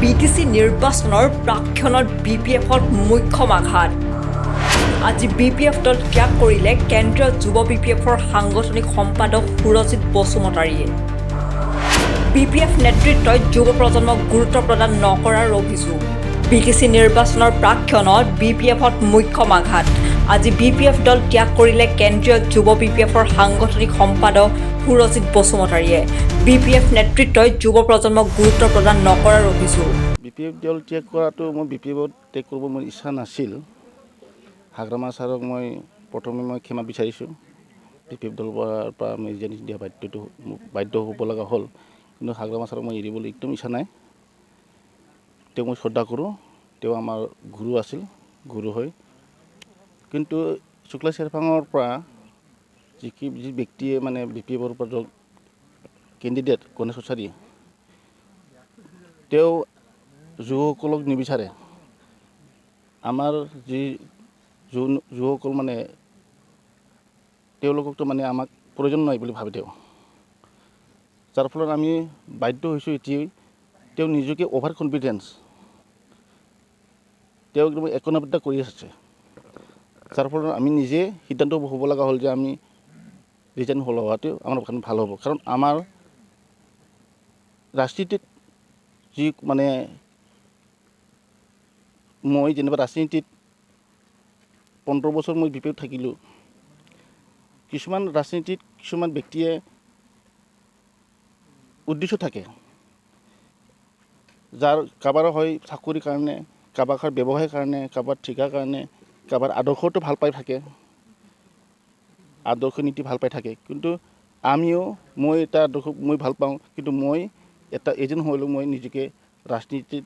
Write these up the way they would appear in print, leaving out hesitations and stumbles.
BTC নিৰ্বাচনৰ প্ৰাক্ষণত BPFত মুখ্য আঘাত। আজি BPF দল ত্যাগ কৰিলে কেন্দ্ৰীয় যুৱ BPFৰ সাংগঠনিক সম্পাদক ষণত বসুমতাৰীয়ে। BPF নেতৃত্বই যুৱ প্ৰজন্মক গুৰুত্ব প্ৰদান নকৰাৰ অভিযোগ। বিটিচি নিৰ্বাচনৰ প্ৰাক্ষণত BPFত মুখ্য আঘাত। আজি BPF দল ত্যাগ কৰিলে কেন্দ্ৰীয় যুৱ BPFৰ সাংগঠনিক সম্পাদক ষণত বসুমতাৰীয়ে। BPF নেতৃত্বই যুৱ প্ৰজন্মক গুৰুত্ব প্ৰদান নকৰাৰ অভিযোগ। BPF দল ত্যাগ কৰাটো মই BPFত ত্যাগ কৰিব মোৰ ইচ্ছা নাছিল। হাগ্ৰামা ছাৰক মই প্ৰথমে ক্ষমা বিচাৰিছোঁ। BPF দলৰ পৰা আমি নিজে দিয়া বাধ্য হ'ব লগা হ'ল। কিন্তু হাগ্ৰামা ছাৰক মই এৰিবলৈ একদম ইচ্ছা নাই। তেওঁক মই শ্ৰদ্ধা কৰোঁ। তেওঁ আমাৰ গুৰু আছিল, গুৰু হয়। কিন্তু শুক্লা চেৰফাঙৰ পৰা যি ব্যক্তিয়ে মানে BPFৰ পৰা কেণ্ডিডেট গণেশ কছাৰী, তেওঁ যুৱসকলক নিবিচাৰে। আমাৰ যি যুৱসকল মানে তেওঁলোককতো মানে আমাক প্ৰয়োজন নাই বুলি ভাবে তেওঁ। যাৰ ফলত আমি বাধ্য হৈছোঁ এতিয়াই তেওঁ নিজকে অভাৰ কনফিডেঞ্চ, তেওঁ একদম একনাবদ্ধ কৰি আছে। যাৰ ফলত আমি নিজে সিদ্ধান্ত হ'ব লগা হ'ল যে আমি ৰিজাইন হোৱাটো আমাৰ কাৰণে ভাল হ'ব। কাৰণ আমাৰ ৰাজনীতিত যি মানে মই যেনিবা ৰাজনীতিত 15 বছৰ মই BPFত থাকিলোঁ। কিছুমান ৰাজনীতিত কিছুমান ব্যক্তিয়ে উদ্দেশ্য থাকে, যাৰ কাৰোবাৰ হয় চাকৰিৰ কাৰণে, কাৰোবাৰ ব্যৱসায়ৰ কাৰণে, কাৰোবাৰ ঠিকাৰ কাৰণে, কাৰোবাৰ আদৰ্শটো ভাল পাই থাকে, আদৰ্শ নীতি ভাল পাই থাকে। কিন্তু মই এটা আদৰ্শ মই ভাল পাওঁ, কিন্তু মই এটা এজেণ্ট হ'লেও মই নিজকে ৰাজনীতিত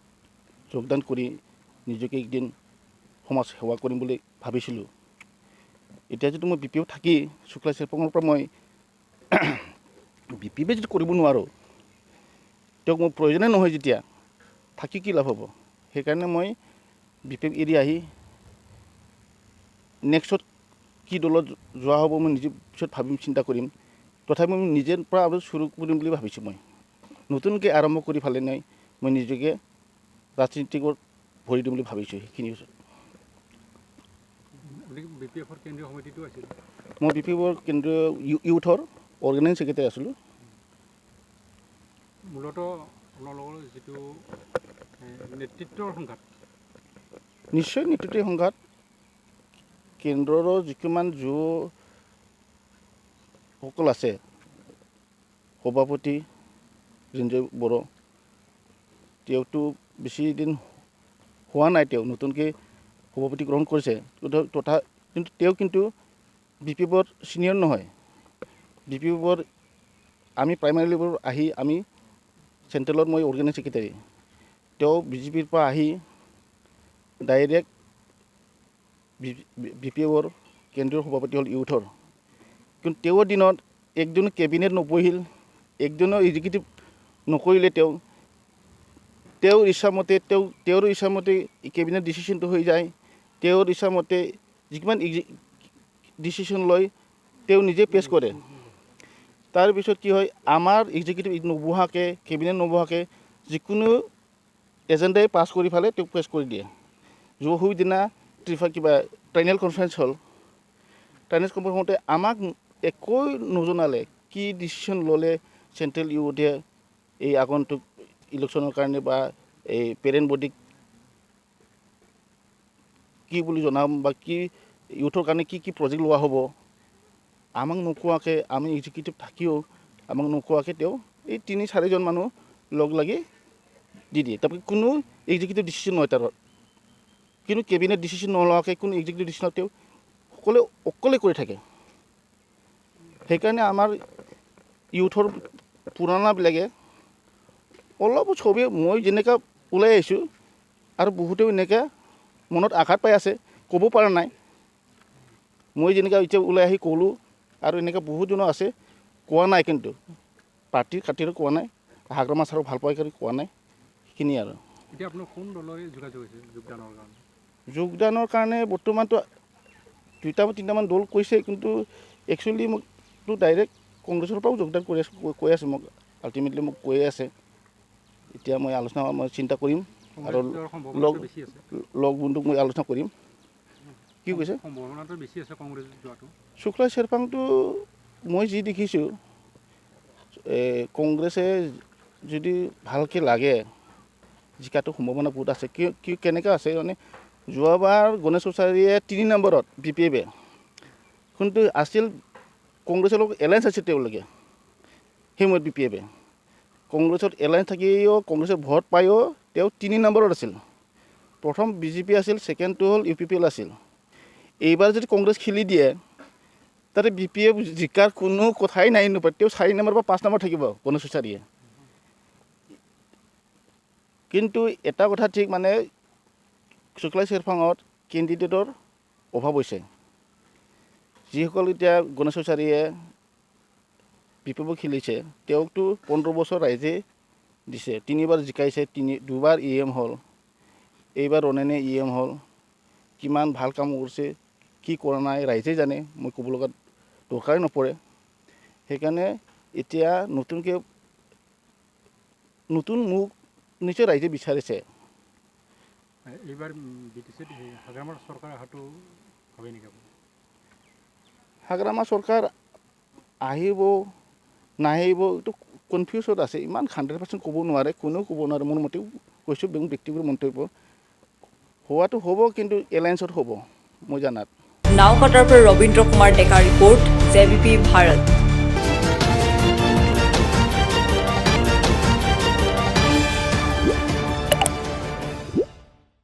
যোগদান কৰি নিজকে একদিন সমাজ সেৱা কৰিম বুলি ভাবিছিলোঁ। এতিয়া যদি মই BPFত থাকি শুক্লা চেৰফাঙৰ পৰা মই BPF যদি কৰিব নোৱাৰোঁ, তেওঁক মোৰ প্ৰয়োজনেই নহয়, যেতিয়া থাকি কি লাভ হ'ব। সেইকাৰণে মই BPF এৰি আহি নেক্সটত কি দলত যোৱা হ'ব মই নিজে পিছত ভাবিম, চিন্তা কৰিম। তথাপি মই নিজেৰ পৰা চুৰু কৰিম বুলি ভাবিছোঁ। মই নতুনকৈ আৰম্ভ কৰি ফালে নাই মই নিজকে ৰাজনীতিকত ভৰি দিম বুলি ভাবিছোঁ। সেইখিনি BPFৰ কেন্দ্ৰীয় সমিতিটো আছিল। মই BPFৰ কেন্দ্ৰীয় ইউথৰ অৰ্গেনাইজিং ছেক্ৰেটাৰী আছিলোঁ। মূলতঃ আপোনালোকৰ যিটো নেতৃত্বৰ সংঘাত, নিশ্চয় নেতৃত্বৰ সংঘাত। কেন্দ্ৰৰ যিমান যুৱসকল আছে, সভাপতি ৰিঞ্জয় বড়ো, তেওঁতো বেছি দিন হোৱা নাই, তেওঁ নতুনকৈ সভাপতি গ্ৰহণ কৰিছে। কিন্তু তেওঁ কিন্তু BPFৰ ছিনিয়ৰ নহয়। BPFৰ আমি প্ৰাইমাৰী লেভেলত আহি আমি চেণ্ট্ৰেলত মই অৰ্গেনাইজিং ছেক্ৰেটাৰী, তেওঁ BJPৰ পৰা আহি ডাইৰেক্ট BPFৰ কেন্দ্ৰীয় সভাপতি হ'ল ইউথৰ। কিন্তু তেওঁৰ দিনত একজনো কেবিনেট নবহিল, একজনো এক্সিকিউটিভ নকৰিলে। তেওঁৰ ইচ্ছামতে কেবিনেট ডিচিশ্যনটো হৈ যায়। তেওঁৰ ইচ্ছামতে যিমান ডিচিশ্যন লয় তেওঁ নিজে পেছ কৰে। তাৰপিছত কি হয়, আমাৰ এক্সিকিউটিভ নবহাকৈ, কেবিনেট নবহাকৈ যিকোনো এজেণ্ডাই পাছ কৰি ফালে তেওঁক পেছ কৰি দিয়ে। যোৱা দিনা কিবা ট্ৰাইনেল কনফাৰেঞ্চ হ'ল। ট্ৰাইনেল কনফাৰেঞ্চ হওঁতে আমাক একো নজনালে, কি ডিচিশ্যন ল'লে চেণ্ট্ৰেল ইউথে এই আগন্তুক ইলেকশ্যনৰ কাৰণে বা এই পেৰেণ্ট বডিক কি বুলি জনাম বা কি ইউথৰ কাৰণে কি কি প্ৰজেক্ট লোৱা হ'ব, আমাক নোকোৱাকৈ, আমি এক্সিকিউটিভ থাকিও আমাক নোকোৱাকৈ তেওঁ এই 3-4জন মানুহ লগ লাগি দি দিয়ে। তাৰপৰা কোনো এক্সিকিউটিভ ডিচিশ্যন নহয় তাৰ, কিন্তু কেবিনেট ডিচিশ্যন নোলোৱাকৈ কোনো এক্সিকিউটিভ ডিচিশ্যন তেওঁ অকলে কৰি থাকে। সেইকাৰণে আমাৰ ইউথৰ পুৰণাবিলাকে অলপ চবেই মই যেনেকৈ ওলাই আহিছোঁ আৰু বহুতেও এনেকৈ মনত আঘাত পাই আছে, ক'ব পৰা নাই। মই যেনেকৈ এতিয়া ওলাই আহি ক'লোঁ আৰু এনেকৈ বহুতজনো আছে কোৱা নাই, কিন্তু পাৰ্টিৰ খাতিৰত কোৱা নাই, হাগ্ৰামা ছাৰক ভাল পাই কাৰণে কোৱা নাই। সেইখিনি আৰু এতিয়া আপোনাৰ কোন দলৰে যোগাযোগ হৈছে যোগদানৰ কাৰণে বৰ্তমানতো 2-3টামান দল কৈছে, কিন্তু একচুৱেলি মোকতো ডাইৰেক্ট কংগ্ৰেছৰ পৰাও যোগদান কৈ আছে। মোক আল্টিমেটলি মোক কৈয়ে আছে এতিয়া মই আলোচনা মই চিন্তা কৰিম আৰু কংগ্ৰেছৰ সম্ভাৱনাটো বেছি আছে লগ বন্ধুক মই আলোচনা কৰিম কি কৈছে সম্ভাৱনাটো বেছি আছে কংগ্ৰেছ যোৱাটো শুক্লা চেৰপাংটো মই যি দেখিছোঁ কংগ্ৰেছে যদি ভালকৈ লাগে জিকাটো সম্ভাৱনা বহুত আছে কি কেনেকৈ আছে মানে যোৱাবাৰ গণেশ কছাৰীয়ে 3 নম্বৰত BPFে কিন্তু আছিল কংগ্ৰেছৰ লগত এলায়েন্স আছে তেওঁলোকে সেই সময়ত BPFে কংগ্ৰেছত এলায়েন্স থাকিও কংগ্ৰেছে ভোট পায়ো তেওঁ 3 নম্বৰত আছিল প্ৰথম BJP আছিল ছেকেণ্ডটো হ'ল UPPL আছিল এইবাৰ যদি কংগ্ৰেছ খেলি দিয়ে তাতে BPF জিকাৰ কোনো কথাই নাই নাপায় তেওঁ 4 নম্বৰ বা 5 নম্বৰ থাকিব গণেশ কছাৰীয়ে কিন্তু এটা কথা ঠিক মানে শুক্লা চেৰপাঙত কেণ্ডিডেটৰ অভাৱ হৈছে যিসকল এতিয়া গণেশ কছাৰীয়ে BPF খেলিছে তেওঁকতো 15 বছৰ ৰাইজে দিছে 3বাৰ জিকাইছে 2বাৰ EM হ'ল এইবাৰ ৰনেনে EM হ'ল কিমান ভাল কাম কৰিছে কি কৰা নাই ৰাইজে জানে মই ক'ব লগা দৰকাৰে নপৰে সেইকাৰণে এতিয়া নতুন মুখ নিশ্চয় ৰাইজে বিচাৰিছে এইবাৰ BTCত হাগ্ৰামাৰ চৰকাৰ অহাটো ভাবে নেকি আপুনি হাগ্ৰামা চৰকাৰ আহিব নাহিব এইটো কনফিউজত আছে ইমান 100% ক'ব নোৱাৰে কোনেও ক'ব নোৱাৰে মোৰ মতেও কৈছোঁ ব্যক্তিগত মন্তব্য হোৱাটো হ'ব কিন্তু এলায়েন্সত হ'ব মই জানাত নাওকাটাৰ পৰা ৰবীন্দ্ৰ কুমাৰ ডেকা ৰিপৰ্ট JBP ভাৰত